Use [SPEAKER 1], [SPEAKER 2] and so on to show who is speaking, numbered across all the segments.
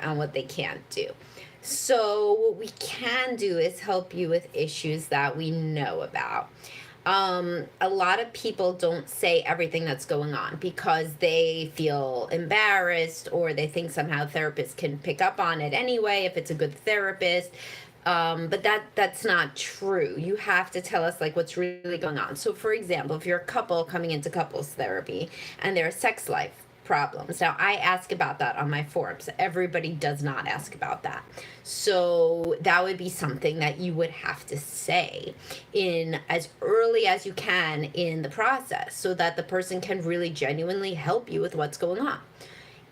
[SPEAKER 1] and what they can't do. So, what we can do is help you with issues that we know about. A lot of people don't say everything that's going on because they feel embarrassed, or they think somehow therapists can pick up on it anyway if it's a good therapist. But that's not true. You have to tell us like what's really going on. So for example, if you're a couple coming into couples therapy and their sex life problems. Now I ask about that on my forums. Everybody does not ask about that. So that would be something that you would have to say in as early as you can in the process so that the person can really genuinely help you with what's going on.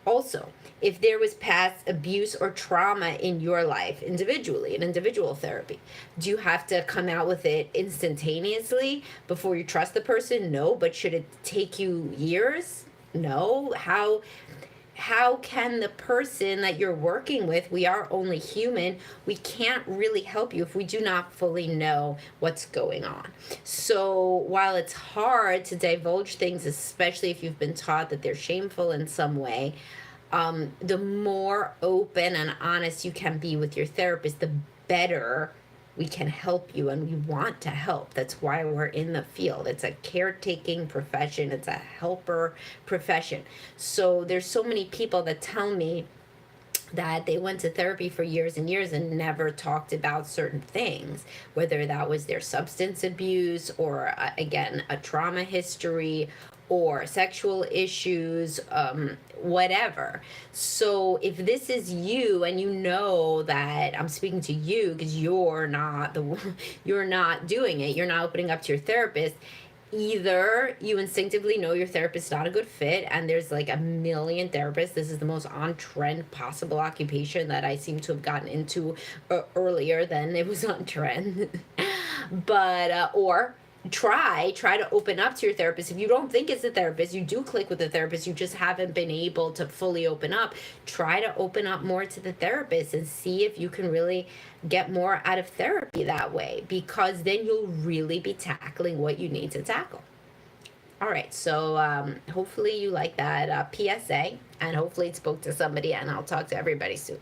[SPEAKER 1] Also, if there was past abuse or trauma in your life individually, in individual therapy, do you have to come out with it instantaneously before you trust the person? No. But should it take you years? No. How can the person that you're working with, we are only human, we can't really help you if we do not fully know what's going on. So while it's hard to divulge things, especially if you've been taught that they're shameful in some way, the more open and honest you can be with your therapist, the better we can help you, and we want to help. That's why we're in the field. It's a caretaking profession, it's a helper profession. So there's so many people that tell me that they went to therapy for years and years and never talked about certain things, whether that was their substance abuse or, again, a trauma history or sexual issues, whatever. So if this is you and you know that I'm speaking to you because you're not you're not doing it, you're not opening up to your therapist. Either you instinctively know your therapist is not a good fit, and there's like a million therapists. This is the most on trend possible occupation that I seem to have gotten into earlier than it was on trend. But or try to open up to your therapist. If you don't think it's a therapist, you do click with the therapist, you just haven't been able to fully open up. Try to open up more to the therapist and see if you can really get more out of therapy that way, because then you'll really be tackling what you need to tackle. All right, so hopefully you like that PSA, and hopefully it spoke to somebody, and I'll talk to everybody soon.